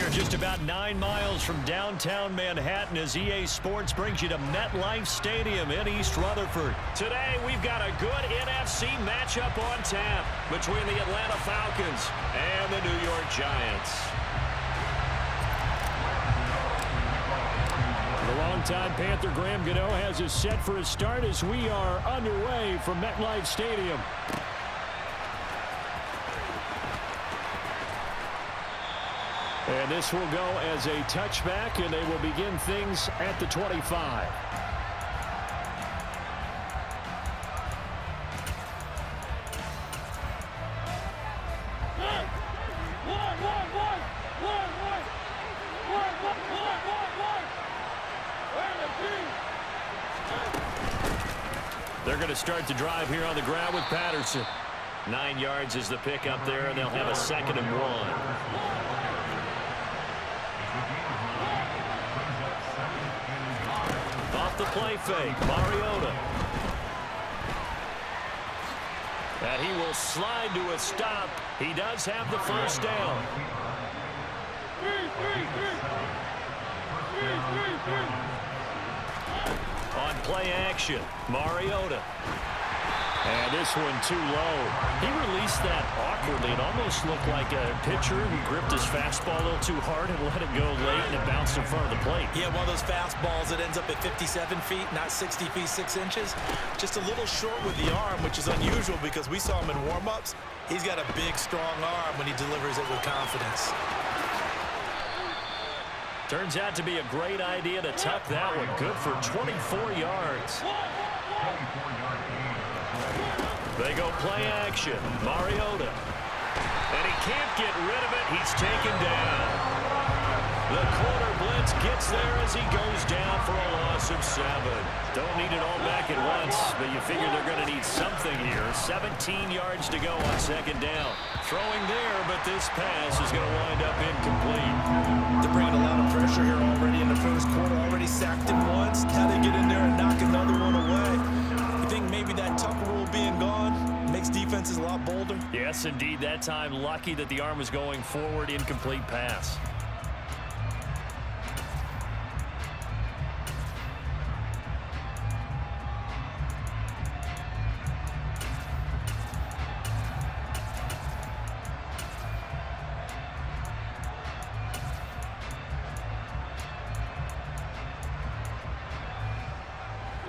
We're just about 9 miles from downtown Manhattan as EA Sports brings you to MetLife Stadium in East Rutherford. Today, we've got a good NFC matchup on tap between the Atlanta Falcons and the New York Giants. The longtime Panther Graham Gano has us set for a start as we are underway from MetLife Stadium. And this will go as a touchback, and they will begin things at the 25. They're going to start the drive here on the ground with Patterson. 9 yards is the pick up there, and they'll have a 2nd and 1. The play fake, Mariota. And he will slide to a stop. He does have the first down. On play action, Mariota. And this one too low. He released that awkwardly. It almost looked like a pitcher who gripped his fastball a little too hard and let it go late, and it bounced in front of the plate. Yeah, one of those fastballs that ends up at 57 feet, not 60 feet, 6 inches. Just a little short with the arm, which is unusual because we saw him in warm-ups. He's got a big, strong arm when he delivers it with confidence. Turns out to be a great idea to tuck that one. Good for 24 yards. They go play action. Mariota. And he can't get rid of it. He's taken down. The corner blitz gets there as he goes down for a loss of 7. Don't need it all back at once, but you figure they're going to need something here. 17 yards to go on 2nd down. Throwing there, but this pass is going to wind up incomplete. They're bringing a lot of pressure here already in the first quarter. Already sacked him once. Now they get in there and knock another one away. You think maybe that tuck rule being gone makes defenses a lot bolder? Yes, indeed. That time, lucky that the arm was going forward. Incomplete pass.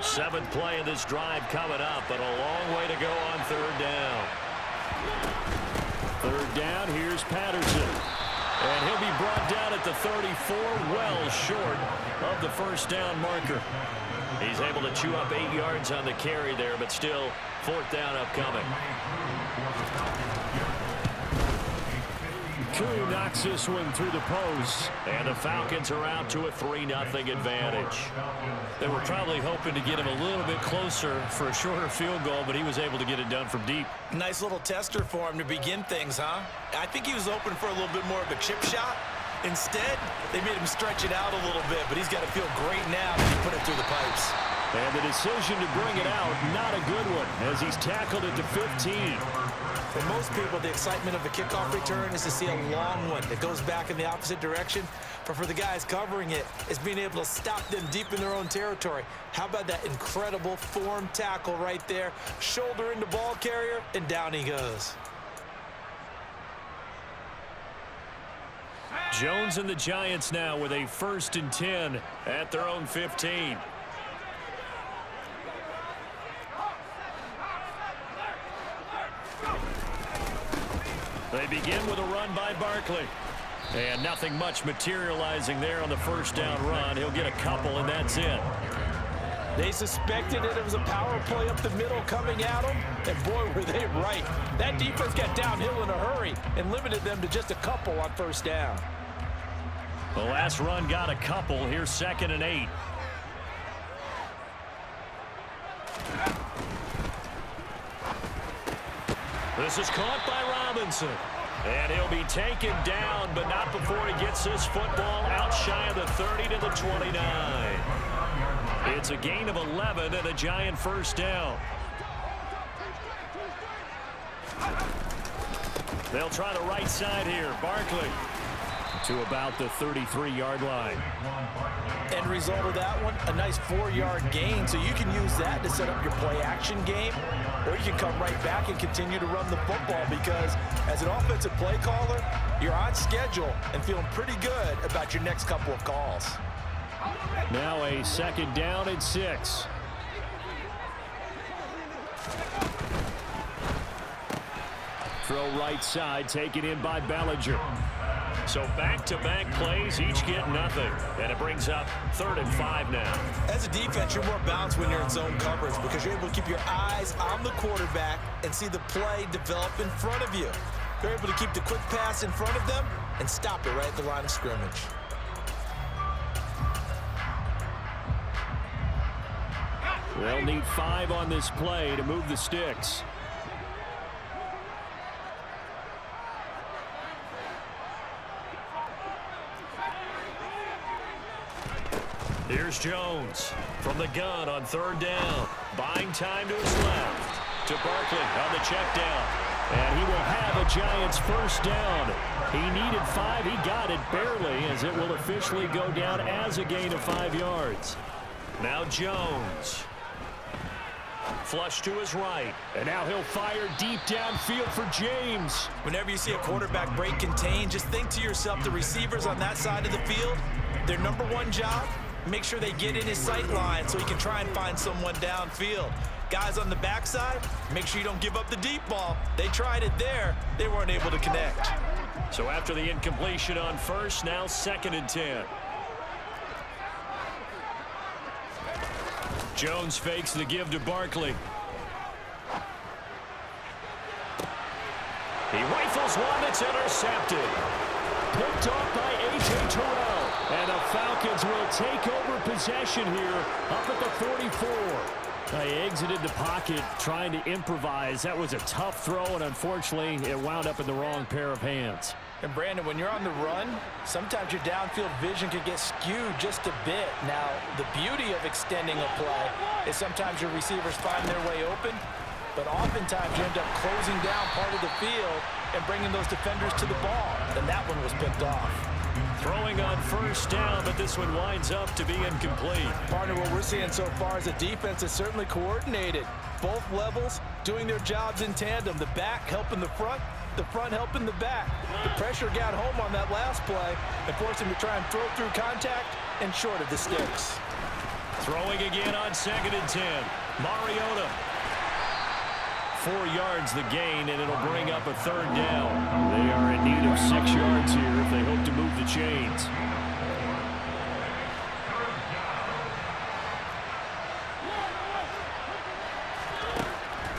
Seventh play of this drive coming up, but a long way to go on 3rd down. 3rd down, here's Patterson. And he'll be brought down at the 34, well short of the first down marker. He's able to chew up 8 yards on the carry there, but still 4th down upcoming. Koo knocks this one through the post, and the Falcons are out to a 3-0 advantage. They were probably hoping to get him a little bit closer for a shorter field goal, but he was able to get it done from deep. Nice little tester for him to begin things, huh? I think he was open for a little bit more of a chip shot. Instead, they made him stretch it out a little bit, but he's got to feel great now that he put it through the pipes. And the decision to bring it out, not a good one, as he's tackled at the 15. For most people, the excitement of a kickoff return is to see a long one that goes back in the opposite direction. But for the guys covering it, it's being able to stop them deep in their own territory. How about that incredible form tackle right there? Shoulder into ball carrier, and down he goes. Jones and the Giants now with a 1st and 10 at their own 15. They begin with a run by Barkley. And nothing much materializing there on the first down run. He'll get a couple, and that's it. They suspected that it was a power play up the middle coming at them, and boy, were they right. That defense got downhill in a hurry and limited them to just a couple on first down. The last run got a couple. Here's 2nd and 8. This is caught by Robinson. And he'll be taken down, but not before he gets this football out shy of the 30 to the 29. It's a gain of 11 and a Giant first down. They'll try the right side here. Barkley. to about the 33-yard line. End result of that one, a nice 4-yard gain. So you can use that to set up your play-action game, or you can come right back and continue to run the football because as an offensive play caller, you're on schedule and feeling pretty good about your next couple of calls. Now a 2nd down and 6. Throw right side, taken in by Bellinger. So back-to-back plays, each get nothing. And it brings up 3rd and 5 now. As a defense, you're more balanced when you're in zone coverage because you're able to keep your eyes on the quarterback and see the play develop in front of you. You're able to keep the quick pass in front of them and stop it right at the line of scrimmage. They'll need 5 on this play to move the sticks. Here's Jones from the gun on 3rd down. Buying time to his left. To Barkley on the check down. And he will have a Giants 1st down. He needed 5. He got it barely as it will officially go down as a gain of 5 yards. Now Jones. Flush to his right. And now he'll fire deep downfield for James. Whenever you see a quarterback break contain, just think to yourself, the receivers on that side of the field, their number one job, make sure they get in his sight line so he can try and find someone downfield. Guys on the backside, make sure you don't give up the deep ball. They tried it there. They weren't able to connect. So after the incompletion on 1st, now 2nd and 10. Jones fakes the give to Barkley. He rifles one that's intercepted. Picked off by A.J. Terrell. And the Falcons will take over possession here up at the 44. They exited the pocket trying to improvise. That was a tough throw, and unfortunately, it wound up in the wrong pair of hands. And Brandon, when you're on the run, sometimes your downfield vision can get skewed just a bit. Now, the beauty of extending a play is sometimes your receivers find their way open, but oftentimes you end up closing down part of the field and bringing those defenders to the ball. And that one was picked off. Throwing on 1st down, but this one winds up to be incomplete. Partner, what we're seeing so far is a defense is certainly coordinated. Both levels doing their jobs in tandem. The back helping the front helping the back. The pressure got home on that last play and forced him to try and throw through contact and short of the sticks. Throwing again on 2nd and 10. Mariota. 4 yards the gain, and it'll bring up a 3rd down. They are in need of 6 yards here if they hope to move the chains.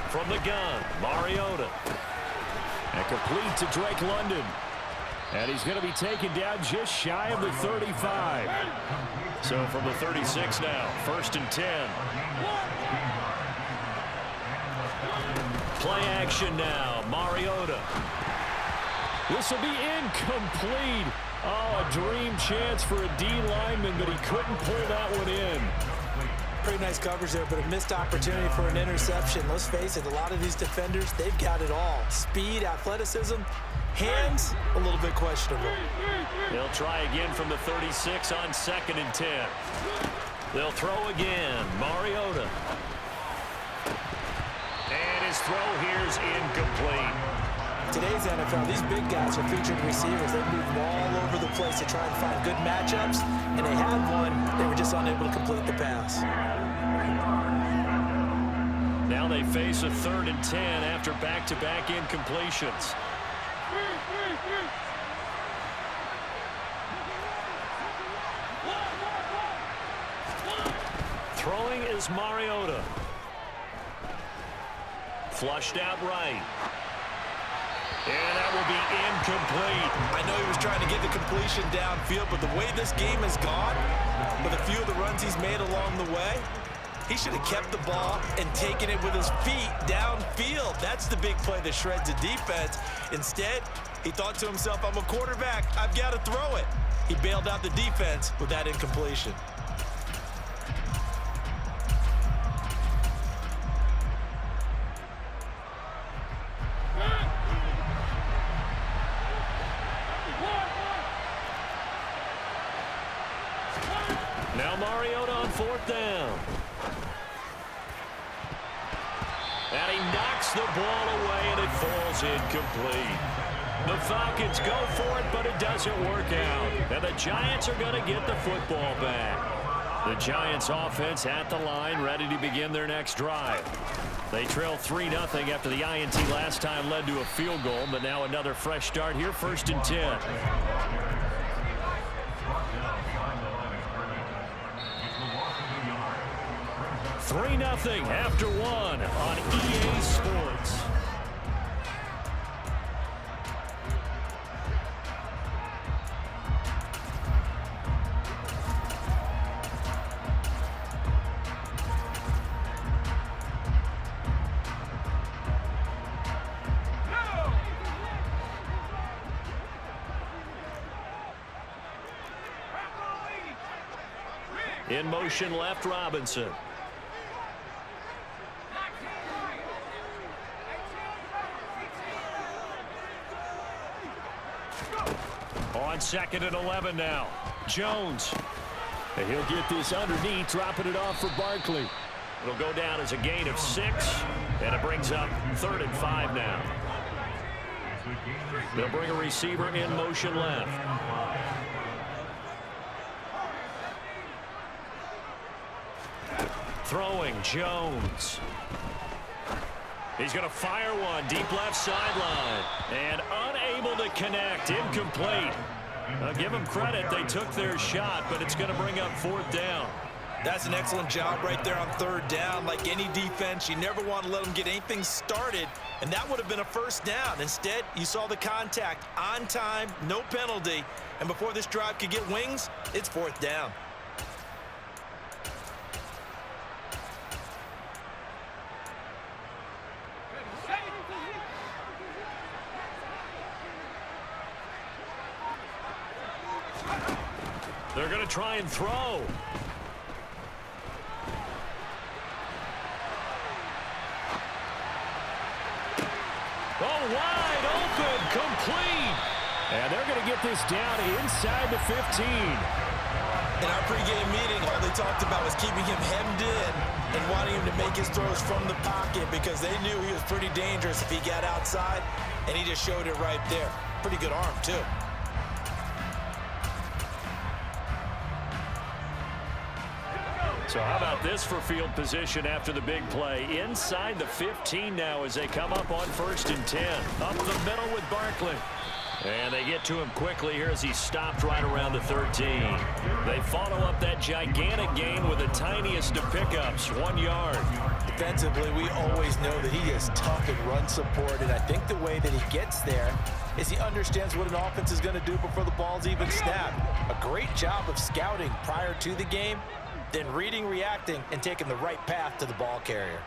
From the gun, Mariota. And complete to Drake London. And he's going to be taken down just shy of the 35. So from the 36 now, 1st and 10. Play action now, Mariota. This will be incomplete. Oh, a dream chance for a D lineman, but he couldn't pull that one in. Pretty nice coverage there, but a missed opportunity for an interception. Let's face it, a lot of these defenders, they've got it all. Speed, athleticism, hands, a little bit questionable. They'll try again from the 36 on 2nd and 10. They'll throw again, Mariota. And his throw here's incomplete. Today's NFL, these big guys are featured receivers. They move all over the place to try and find good matchups, and they had one. They were just unable to complete the pass. Now they face a 3rd and 10 after back-to-back incompletions. Throwing is Mariota. Flushed out right. And that will be incomplete. I know he was trying to get the completion downfield, but the way this game has gone, with a few of the runs he's made along the way, he should have kept the ball and taken it with his feet downfield. That's the big play that shreds the defense. Instead, he thought to himself, I'm a quarterback, I've got to throw it. He bailed out the defense with that incompletion. Now Mariota on 4th down. And he knocks the ball away, and it falls incomplete. The Falcons go for it, but it doesn't work out. And the Giants are going to get the football back. The Giants offense at the line, ready to begin their next drive. They trail 3-0 after the INT last time led to a field goal, but now another fresh start here, 1st and 10. Three 0 after 1 on EA Sports. In motion left, Robinson. On 2nd and 11 now. Jones. And he'll get this underneath, dropping it off for Barkley. It'll go down as a gain of 6, and it brings up 3rd and 5 now. They'll bring a receiver in motion left. Throwing, Jones. He's going to fire one deep left sideline. And unable to connect. Incomplete. I'll give them credit. They took their shot, but it's going to bring up 4th down. That's an excellent job right there on 3rd down. Like any defense, you never want to let them get anything started, and that would have been a 1st down. Instead, you saw the contact on time, no penalty, and before this drive could get wings, it's 4th down. They're going to try and throw. Oh, wide open, complete. And they're going to get this down inside the 15. In our pregame meeting, all they talked about was keeping him hemmed in and wanting him to make his throws from the pocket because they knew he was pretty dangerous if he got outside, and he just showed it right there. Pretty good arm, too. So how about this for field position after the big play? Inside the 15 now as they come up on 1st and 10. Up the middle with Barkley. And they get to him quickly here as he stopped right around the 13. They follow up that gigantic gain with the tiniest of pickups, 1 yard. Defensively, we always know that he is tough in run support, and I think the way that he gets there is he understands what an offense is going to do before the ball's even snapped. A great job of scouting prior to the game, then reading, reacting, and taking the right path to the ball carrier.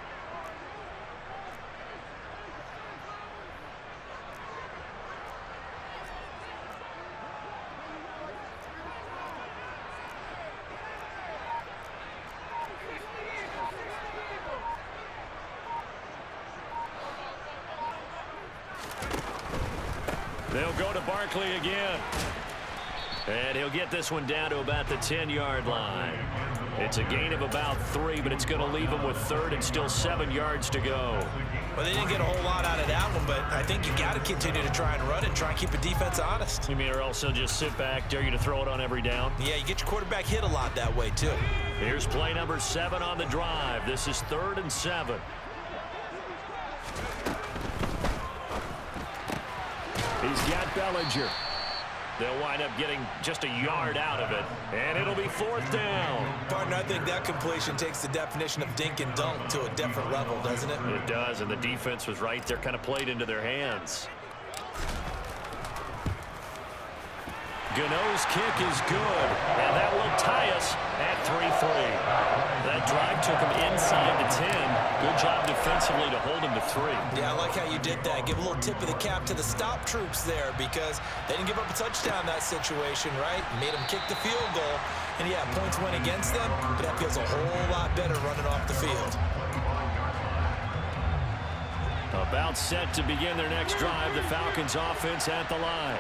They'll go to Barkley again. And he'll get this one down to about the 10-yard line. It's a gain of about 3, but it's going to leave him with 3rd and still 7 yards to go. Well, they didn't get a whole lot out of that one, but I think you got to continue to try and run and try and keep the defense honest. You mean or else he'll just sit back, dare you to throw it on every down? Yeah, you get your quarterback hit a lot that way, too. Here's play number 7 on the drive. This is 3rd and 7. He's got Bellinger. They'll wind up getting just a yard out of it, and it'll be 4th down. Partner, I think that completion takes the definition of dink and dunk to a different level, doesn't it? It does, and the defense was right there, kind of played into their hands. Gano's kick is good, and that will tie us at 3-3. That drive took him inside the 10. Good job defensively to hold him to 3. Yeah, I like how you did that. Give a little tip of the cap to the stop troops there because they didn't give up a touchdown in that situation, right? Made them kick the field goal. And, yeah, points went against them, but that feels a whole lot better running off the field. About set to begin their next drive. The Falcons offense at the line.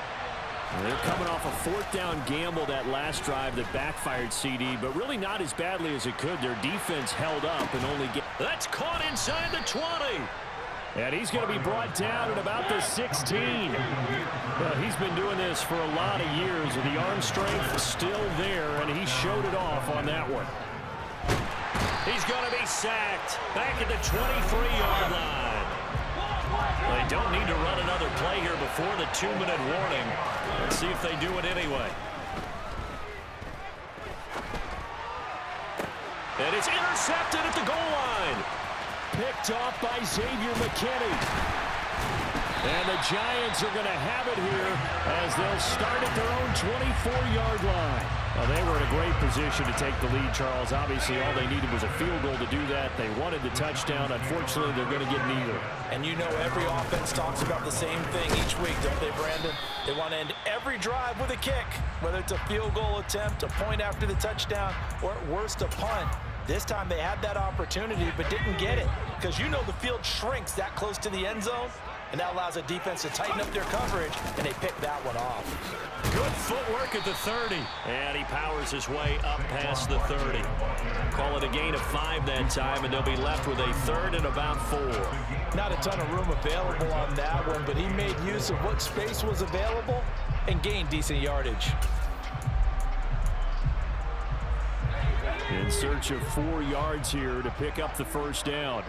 They're coming off a fourth down gamble that last drive that backfired, CD, but really not as badly as it could. Their defense held up and only get... That's caught inside the 20. And he's going to be brought down at about the 16. Well, he's been doing this for a lot of years, and the arm strength is still there, and he showed it off on that one. He's going to be sacked back at the 23-yard line. They don't need to run another play here before the 2-minute warning. Let's see if they do it anyway. And it's intercepted at the goal line. Picked off by Xavier McKinney. And the Giants are going to have it here as they'll start at their own 24-yard line. Well, they were in a great position to take the lead, Charles. Obviously, all they needed was a field goal to do that. They wanted the touchdown. Unfortunately, they're going to get neither. And you know every offense talks about the same thing each week, don't they, Brandon? They want to end every drive with a kick, whether it's a field goal attempt, a point after the touchdown, or at worst, a punt. This time they had that opportunity but didn't get it because you know the field shrinks that close to the end zone, and that allows a defense to tighten up their coverage, and they pick that one off. Good footwork at the 30. And he powers his way up past the 30. Call it a gain of 5 that time, and they'll be left with a 3rd and about 4. Not a ton of room available on that one, but he made use of what space was available and gained decent yardage. In search of 4 yards here to pick up the first down.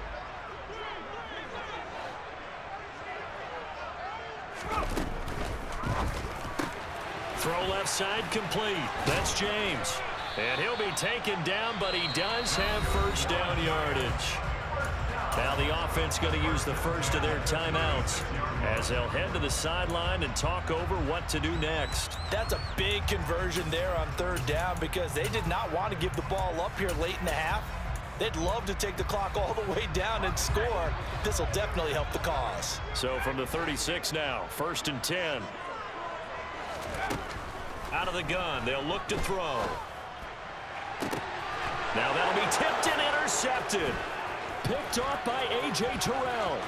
Throw left side complete. That's James. And he'll be taken down, but he does have first down yardage. Now the offense going to use the first of their timeouts as they'll head to the sideline and talk over what to do next. That's a big conversion there on 3rd down because they did not want to give the ball up here late in the half. They'd love to take the clock all the way down and score. This will definitely help the cause. So from the 36 now, 1st and 10. Out of the gun, they'll look to throw. Now that'll be tipped and intercepted. Picked off by A.J. Terrell.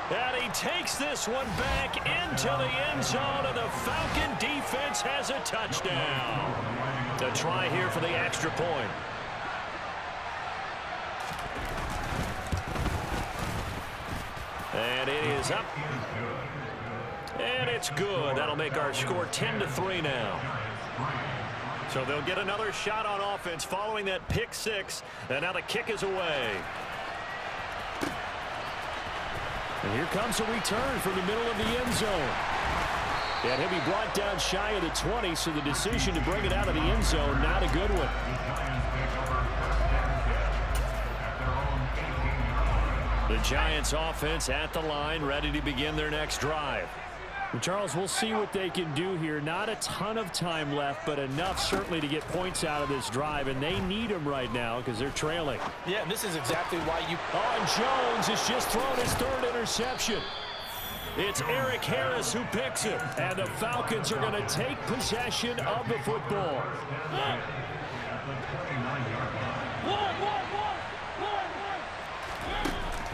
And he takes this one back into the end zone, and the Falcon defense has a touchdown. A try here for the extra point. And it is up. And it's good. That'll make our score 10-3 now. So they'll get another shot on offense following that pick 6. And now the kick is away. And here comes a return from the middle of the end zone. And he'll be brought down shy of the 20, so the decision to bring it out of the end zone, not a good one. The Giants offense at the line, ready to begin their next drive. And Charles, we'll see what they can do here. Not a ton of time left, but enough certainly to get points out of this drive, and they need them right now because they're trailing. Yeah, and this is exactly why you... Oh, and Jones has just thrown his 3rd interception. It's Eric Harris who picks it, and the Falcons are going to take possession of the football.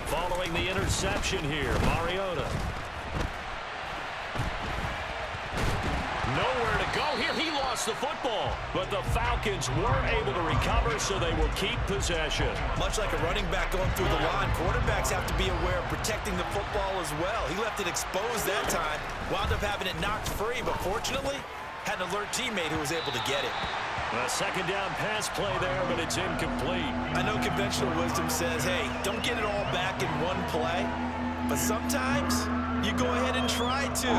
Following the interception here, Mariota. Nowhere to go here. He lost the football, but the Falcons weren't able to recover, so they will keep possession. Much like a running back going through the line, quarterbacks have to be aware of protecting the football as well. He left it exposed that time, wound up having it knocked free, but fortunately, had an alert teammate who was able to get it. A 2nd down pass play there, but it's incomplete. I know conventional wisdom says, hey, don't get it all back in one play, but sometimes you go ahead and try to.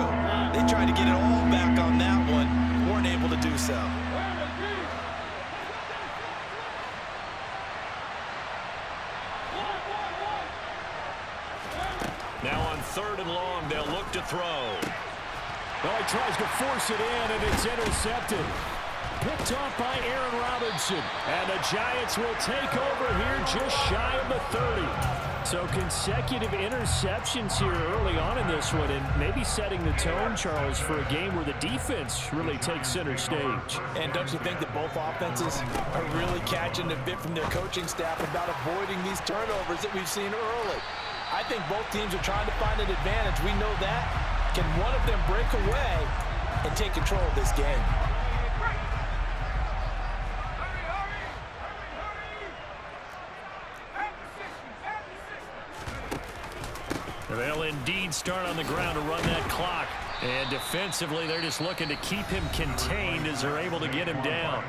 They tried to get it all back on that one, weren't able to do so. Now on 3rd and long, they'll look to throw. Well, he tries to force it in, and it's intercepted. Picked off by Aaron Robinson. And the Giants will take over here just shy of the 30. So consecutive interceptions here early on in this one, and maybe setting the tone, Charles, for a game where the defense really takes center stage. And don't you think that both offenses are really catching a bit from their coaching staff about avoiding these turnovers that we've seen early? I think both teams are trying to find an advantage. We know that. Can one of them break away and take control of this game? They'll indeed start on the ground to run that clock. And defensively, they're just looking to keep him contained as they're able to get him down.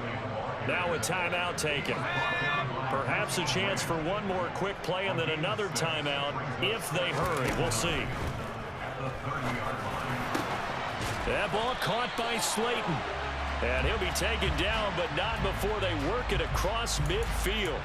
Now a timeout taken. Perhaps a chance for one more quick play and then another timeout if they hurry. We'll see. That ball caught by Slayton. And he'll be taken down, but not before they work it across midfield.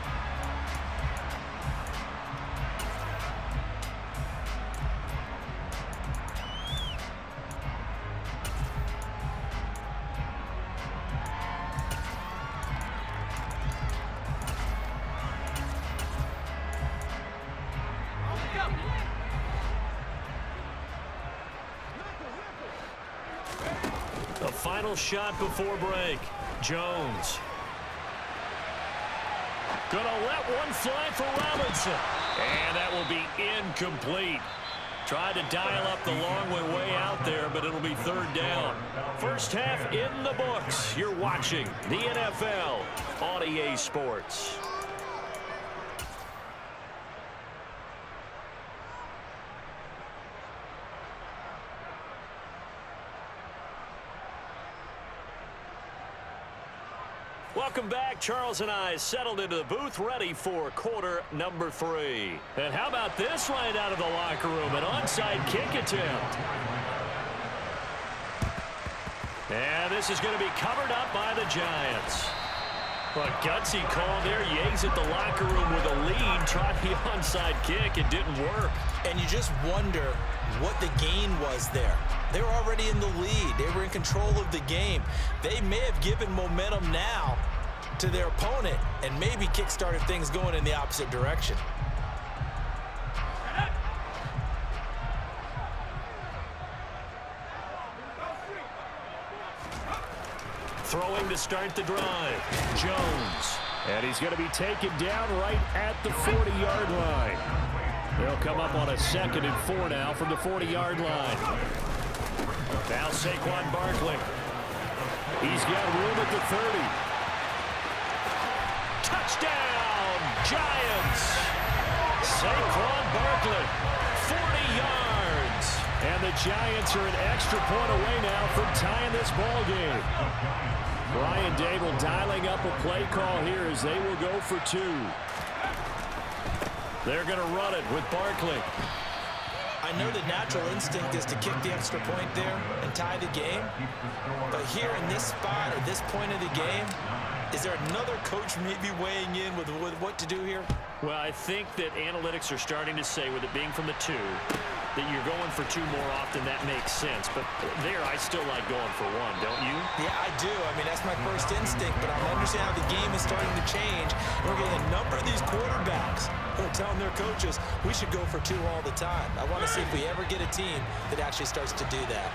The final shot before break. Jones. Gonna let one fly for Robinson. And that will be incomplete. Tried to dial up the long way out there, but it'll be third down. First half in the books. You're watching the NFL on EA Sports. Welcome back. Charles and I settled into the booth, ready for quarter number 3. And how about this right out of the locker room? An onside kick attempt. And this is going to be covered up by the Giants. A gutsy call there. Yates at the locker room with a lead. Tried the onside kick. It didn't work. And you just wonder what the gain was there. They were already in the lead. They were in control of the game. They may have given momentum now to their opponent and maybe kick-started things going in the opposite direction. Throwing to start the drive. Jones. And he's going to be taken down right at the 40-yard line. They'll come up on a 2nd and 4 now from the 40-yard line. Now Saquon Barkley. He's got room at the 30. Touchdown, Giants. Saquon Barkley, 40 yards. And the Giants are an extra point away now from tying this ball game. Brian Dable dialing up a play call here as they will go for 2. They're going to run it with Barkley. I know the natural instinct is to kick the extra point there and tie the game. But here in this spot, at this point of the game, is there another coach maybe weighing in with what to do here? Well, I think that analytics are starting to say, with it being from the 2, that you're going for 2 more often. That makes sense. But there, I still like going for 1, don't you? Yeah, I do. I mean, that's my first instinct. But I understand how the game is starting to change. We're getting a number of these quarterbacks who are telling their coaches, we should go for 2 all the time. I want to see if we ever get a team that actually starts to do that.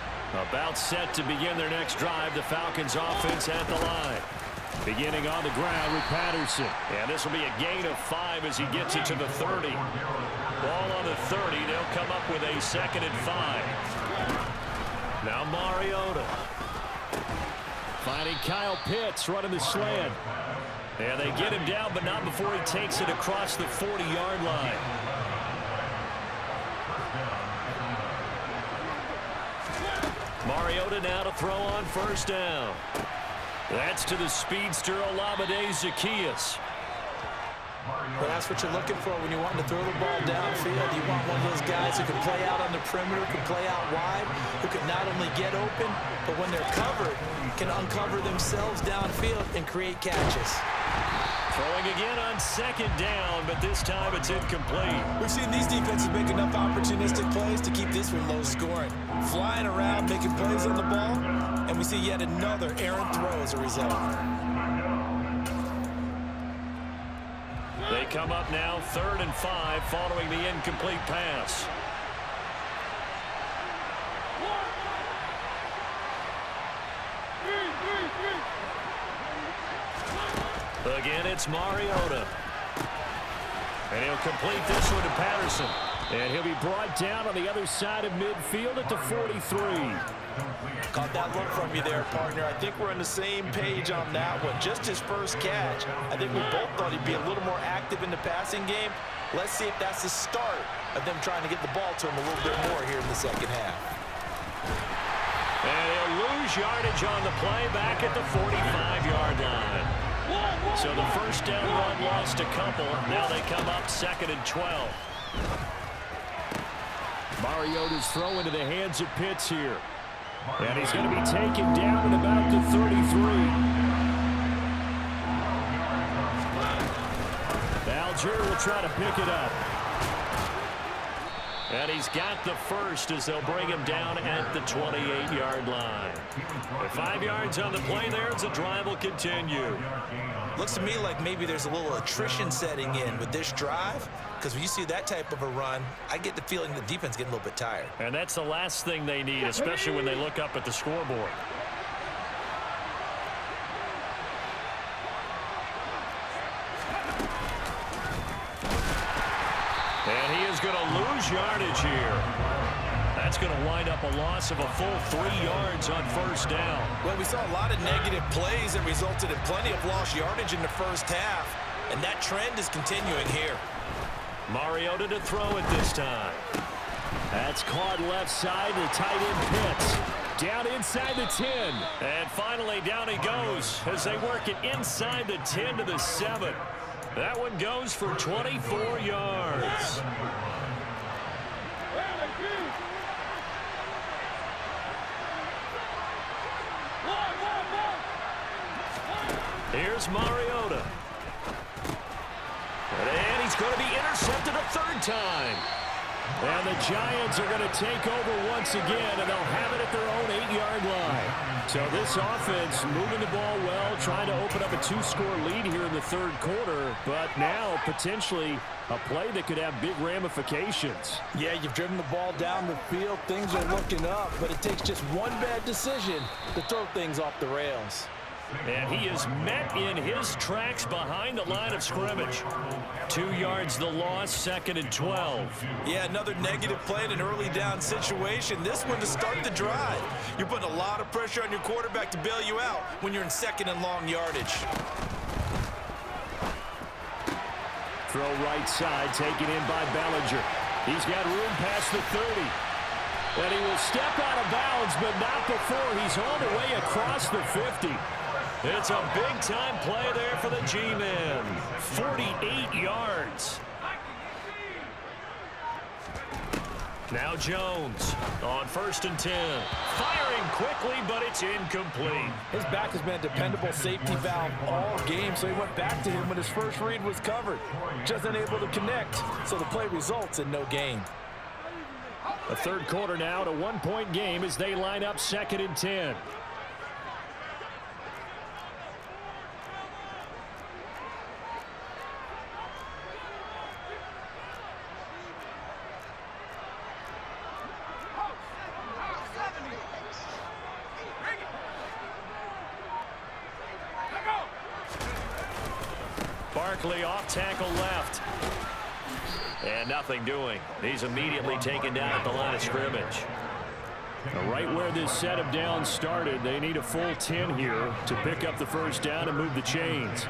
About set to begin their next drive. The Falcons offense at the line. Beginning on the ground with Patterson. And this will be a gain of 5 as he gets it to the 30. Ball on the 30. They'll come up with a 2nd and 5. Now Mariota. Finding Kyle Pitts running the slant. And they get him down, but not before he takes it across the 40-yard line. Mariota now to throw on first down. That's to the speedster Olamide Zaccheaus. Well, that's what you're looking for when you want to throw the ball downfield. You want one of those guys who can play out on the perimeter, can play out wide, who can not only get open, but when they're covered, can uncover themselves downfield and create catches. Throwing again on 2nd down, but this time it's incomplete. We've seen these defenses make enough opportunistic plays to keep this one low scoring. Flying around, making plays on the ball, and we see yet another errant throw as a result. They come up now 3rd and 5 following the incomplete pass. Again, it's Mariota. And he'll complete this one to Patterson. And he'll be brought down on the other side of midfield at the 43. Caught that look from you there, partner. I think we're on the same page on that one. Just his first catch. I think we both thought he'd be a little more active in the passing game. Let's see if that's the start of them trying to get the ball to him a little bit more here in the second half. And he'll lose yardage on the play back at the 45-yard line. So the first down run lost a couple. Now they come up 2nd and 12. Mariota's throw into the hands of Pitts here. And he's going to be taken down at about the 33. Algier will try to pick it up. And he's got the first as they'll bring him down at the 28-yard line. With 5 yards on the play there as the drive will continue. Looks to me like maybe there's a little attrition setting in with this drive, because when you see that type of a run, I get the feeling the defense getting a little bit tired. And that's the last thing they need, especially when they look up at the scoreboard. And he is going to lose yardage here. That's going to wind up a loss of a full 3 yards on first down. Well, we saw a lot of negative plays that resulted in plenty of lost yardage in the first half, and that trend is continuing here. Mariota to throw it this time. That's caught left side, the tight end Pitts. Down inside the 10. And finally down he goes as they work it inside the 10 to the 7. That one goes for 24 yards. Here's Mariota. And he's going to be intercepted a third time. And the Giants are going to take over once again, and they'll have it at their own 8-yard line. So this offense moving the ball well, trying to open up a 2-score lead here in the third quarter, but now potentially a play that could have big ramifications. Yeah, you've driven the ball down the field. Things are looking up, but it takes just one bad decision to throw things off the rails. And he is met in his tracks behind the line of scrimmage. 2 yards the loss, 2nd and 12. Yeah, another negative play in an early down situation. This one to start the drive. You're putting a lot of pressure on your quarterback to bail you out when you're in 2nd and long yardage. Throw right side, taken in by Bellinger. He's got room past the 30. And he will step out of bounds, but not before he's all the way across the 50. It's a big-time play there for the G-Men. 48 yards. Now Jones on 1st and 10. Firing quickly, but it's incomplete. His back has been a dependable safety valve all game, so he went back to him when his first read was covered. Just unable to connect, so the play results in no gain. The third quarter now, at a 1-point game as they line up 2nd and 10. Barkley off tackle left. And nothing doing. He's immediately taken down at the line of scrimmage. Right where this set of downs started, they need a full 10 here to pick up the first down and move the chains.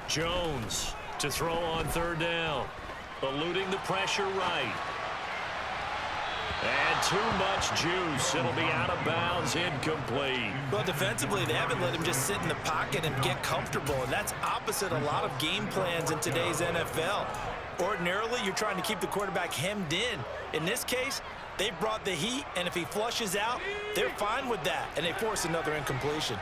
Jones to throw on 3rd down. Eluding the pressure right. And too much juice. It'll be out of bounds, incomplete. Well, defensively, they haven't let him just sit in the pocket and get comfortable, and that's opposite a lot of game plans in today's NFL. Ordinarily, you're trying to keep the quarterback hemmed in. In this case, they brought the heat, and if he flushes out, they're fine with that, and they force another incompletion.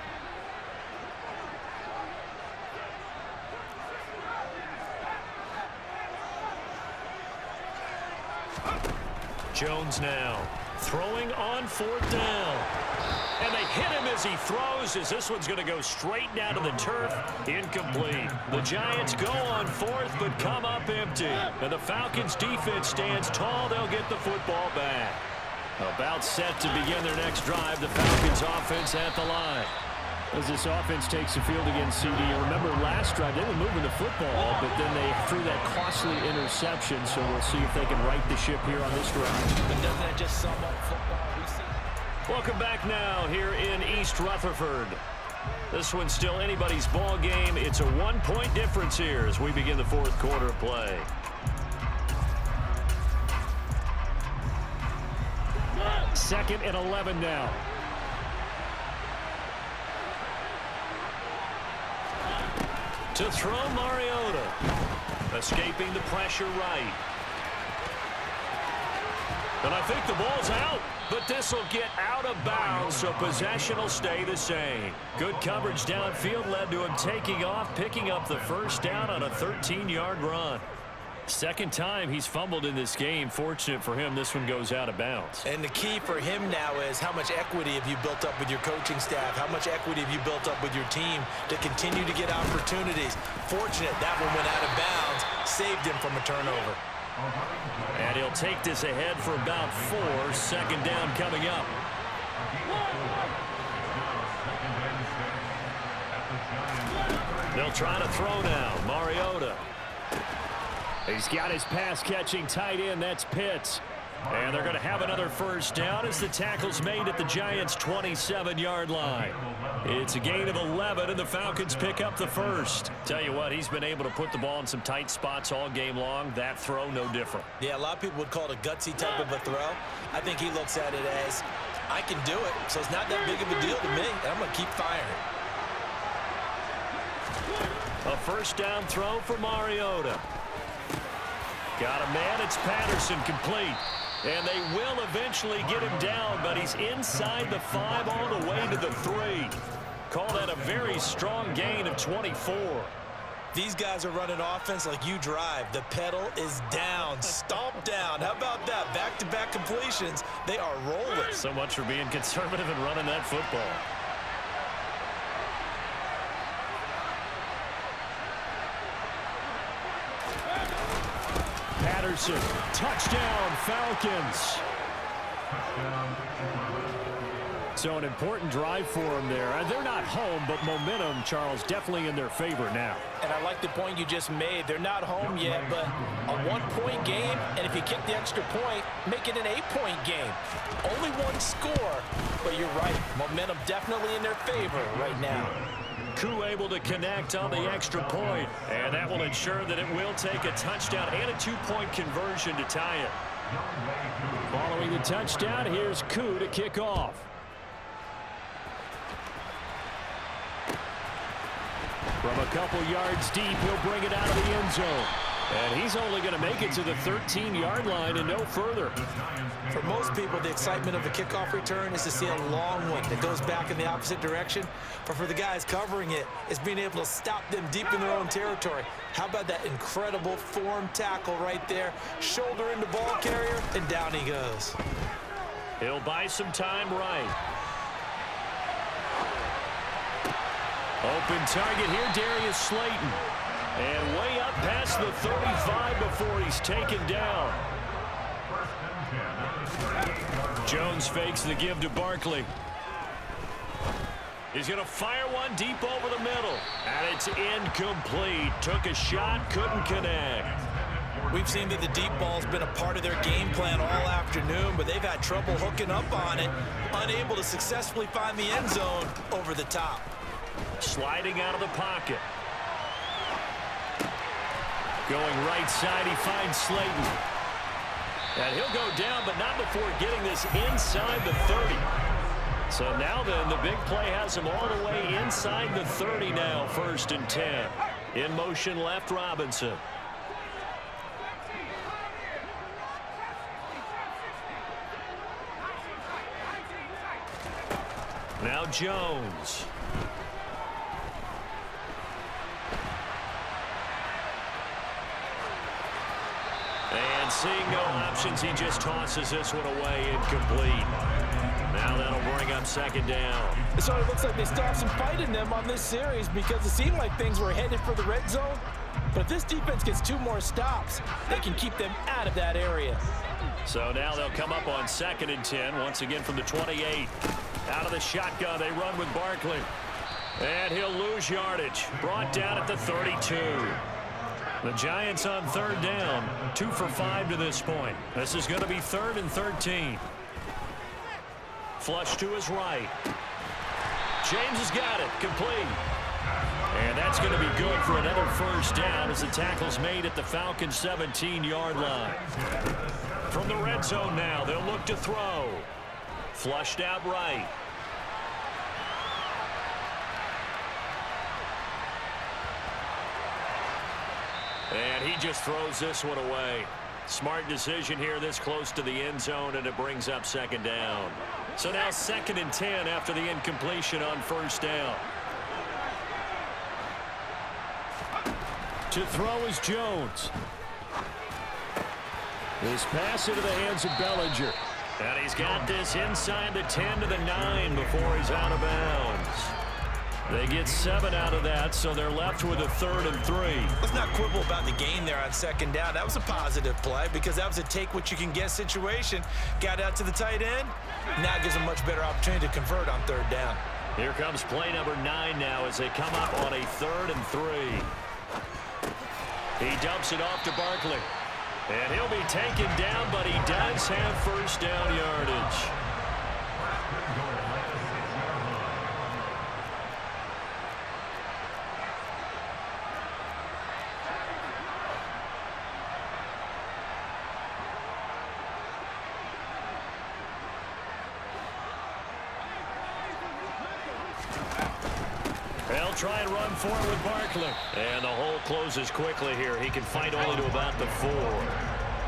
Jones now throwing on 4th down. And they hit him as he throws, as this one's going to go straight down to the turf. Incomplete. The Giants go on 4th, but come up empty. And the Falcons defense stands tall. They'll get the football back. About set to begin their next drive. The Falcons offense at the line. As this offense takes the field against CD, remember last drive they were moving the football, but then they threw that costly interception, so we'll see if they can right the ship here on this drive. But doesn't that just sum up football? Welcome back now here in East Rutherford. This one's still anybody's ball game. It's a 1-point difference here as we begin the fourth quarter of play. Second and 11 now. To throw, Mariota. Escaping the pressure right. And I think the ball's out, but this will get out of bounds, so possession will stay the same. Good coverage downfield led to him taking off, picking up the first down on a 13-yard run. Second time he's fumbled in this game. Fortunate for him, this one goes out of bounds. And the key for him now is how much equity have you built up with your coaching staff? How much equity have you built up with your team to continue to get opportunities? Fortunate that one went out of bounds, saved him from a turnover. And he'll take this ahead for about 4. Second down coming up. They'll try to throw now. Mariota. He's got his pass-catching tight end. That's Pitts. And they're going to have another first down as the tackle's made at the Giants' 27-yard line. It's a gain of 11, and the Falcons pick up the first. Tell you what, he's been able to put the ball in some tight spots all game long. That throw, no different. Yeah, a lot of people would call it a gutsy type of a throw. I think he looks at it as, I can do it, so it's not that big of a deal to me, and I'm going to keep firing. A first down throw for Mariota. Got a man, it's Patterson, complete. And they will eventually get him down, but he's inside the 5 all the way to the 3. Call that a very strong gain of 24. These guys are running offense like you drive. The pedal is down, stomp down. How about that? Back-to-back completions. They are rolling. So much for being conservative and running that football. Patterson, touchdown, Falcons. So an important drive for them there. They're not home, but momentum, Charles, definitely in their favor now. And I like the point you just made. They're not home yet, but a 1-point game, and if you kick the extra point, make it an 8-point game. Only one score, but you're right. Momentum definitely in their favor right now. Koo able to connect on the extra point, and that will ensure that it will take a touchdown and a 2-point conversion to tie it. Following the touchdown, here's Koo to kick off. From a couple yards deep, he'll bring it out of the end zone. And he's only going to make it to the 13-yard line and no further. For most people, the excitement of a kickoff return is to see a long one that goes back in the opposite direction. But for the guys covering it, it's being able to stop them deep in their own territory. How about that incredible form tackle right there? Shoulder into ball carrier, and down he goes. He'll buy some time right. Open target here, Darius Slayton. And way up past the 35 before he's taken down. Jones fakes the give to Barkley. He's going to fire one deep over the middle. And it's incomplete. Took a shot, couldn't connect. We've seen that the deep ball's been a part of their game plan all afternoon, but they've had trouble hooking up on it, unable to successfully find the end zone over the top. Sliding out of the pocket. Going right side, he finds Slayton. And he'll go down, but not before getting this inside the 30. So now then, the big play has him all the way inside the 30 now, 1st and 10. In motion left, Robinson. Now Jones. And seeing no options, he just tosses this one away, incomplete. Now that'll bring up 2nd down. So it looks like they still have some fight in them on this series because it seemed like things were headed for the red zone. But if this defense gets 2 more stops, they can keep them out of that area. So now they'll come up on 2nd and 10, once again from the 28. Out of the shotgun, they run with Barkley. And he'll lose yardage. Brought down at the 32. The Giants on third down. 2 for 5 to this point. This is going to be 3rd and 13. Flush to his right. James has got it. Complete. And that's going to be good for another first down as the tackle's made at the Falcons' 17-yard line. From the red zone now, they'll look to throw. Flushed out right. And he just throws this one away. Smart decision here this close to the end zone, and it brings up 2nd down. So now 2nd and 10 after the incompletion on first down. To throw is Jones. This pass into the hands of Bellinger. And he's got this inside the 10 to the 9 before he's out of bounds. They get 7 out of that, so they're left with a 3rd and 3. Let's not quibble about the gain there on 2nd down. That was a positive play because that was a take-what-you-can-get situation. Got out to the tight end. Now it gives them a much better opportunity to convert on 3rd down. Here comes play number 9 now as they come up on a 3rd and 3. He dumps it off to Barkley. And he'll be taken down, but he does have first down yardage. They'll try and run forward with Barkley. And the hole closes quickly here. He can fight only to about the 4.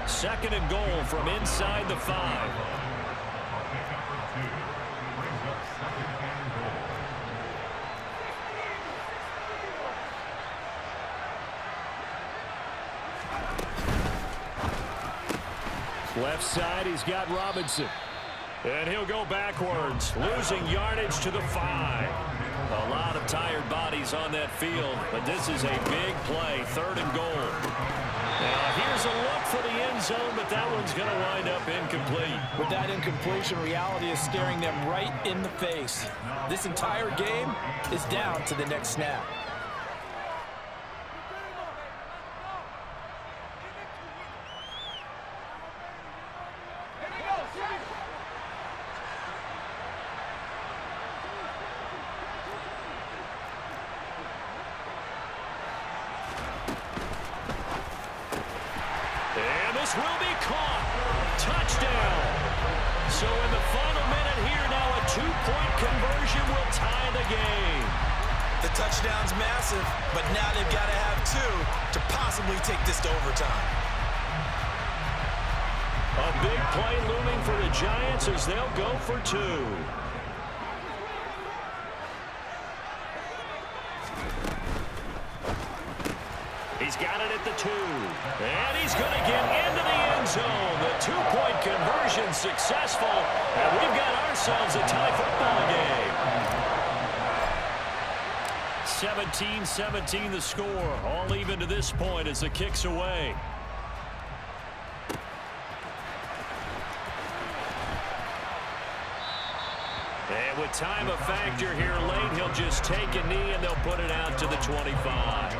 2nd and goal from inside the 5. Left side, he's got Robinson. And he'll go backwards, losing yardage to the 5. A lot of tired bodies on that field, but this is a big play, 3rd and goal. Now here's a look for the end zone, but that one's going to wind up incomplete. With that incompletion, reality is staring them right in the face. This entire game is down to the next snap. Will be caught. Touchdown. So in the final minute here now, a 2-point conversion will tie the game. The touchdown's massive, but now they've got to have 2 to possibly take this to overtime. A big play looming for the Giants as they'll go for 2. He's got it at the 2. And he's going to get into the end zone. The 2-point conversion successful. And we've got ourselves a tie football game. 17-17 the score. All even to this point as the kick's away. And with time a factor here late, he'll just take a knee and they'll put it out to the 25.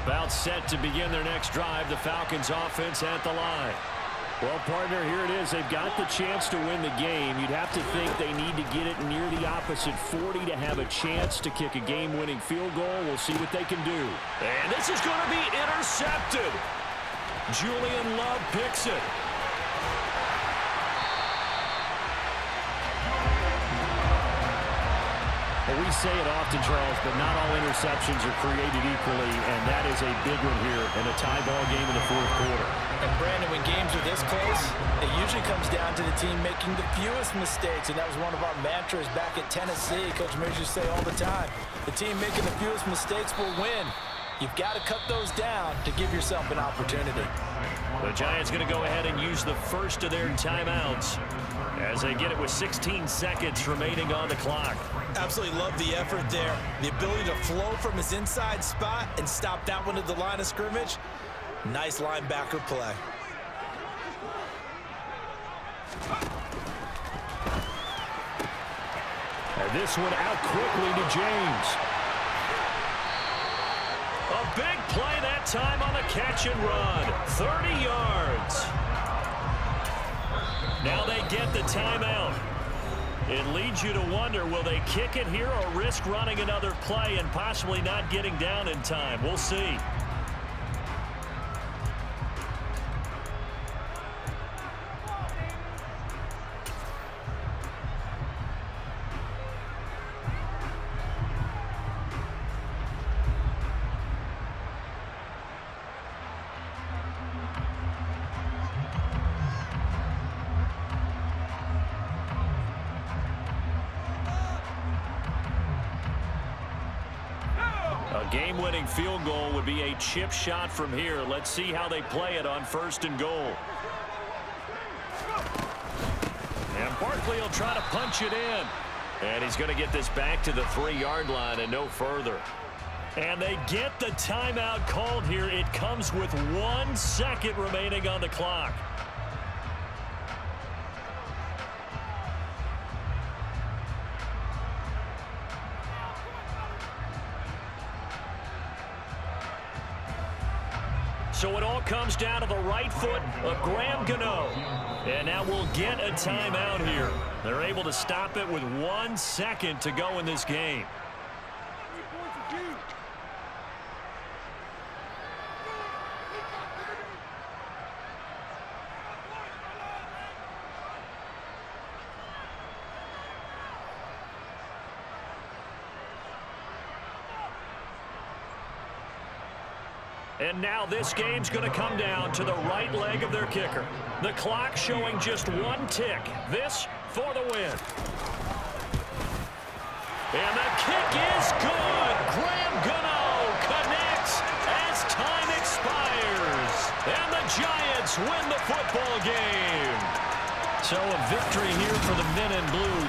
About set to begin their next drive. The Falcons offense at the line. Well, partner, here it is. They've got the chance to win the game. You'd have to think they need to get it near the opposite 40 to have a chance to kick a game-winning field goal. We'll see what they can do. And this is going to be intercepted. Julian Love picks it. Well, we say it often, Charles, but not all interceptions are created equally, and that is a big one here in a tie ball game in the 4th quarter. And Brandon, when games are this close, it usually comes down to the team making the fewest mistakes, and that was one of our mantras back at Tennessee. Coach Mears used to say all the time, the team making the fewest mistakes will win. You've got to cut those down to give yourself an opportunity. The Giants going to go ahead and use the first of their timeouts as they get it with 16 seconds remaining on the clock. Absolutely love the effort there. The ability to flow from his inside spot and stop that one at the line of scrimmage. Nice linebacker play. And this one out quickly to James. A big play that time on the catch and run. 30 yards. Now they get the timeout. It leads you to wonder, will they kick it here or risk running another play and possibly not getting down in time? We'll see. A game-winning field goal would be a chip shot from here. Let's see how they play it on 1st and goal. And Barkley will try to punch it in. And he's going to get this back to the 3-yard line and no further. And they get the timeout called here. It comes with 1 second remaining on the clock. So it all comes down to the right foot of Graham Gano. And now we'll get a timeout here. They're able to stop it with 1 second to go in this game. And now this game's going to come down to the right leg of their kicker. The clock showing just 1 tick. This for the win. And the kick is good. Graham Gano connects as time expires. And the Giants win the football game. So a victory here for the men in blue.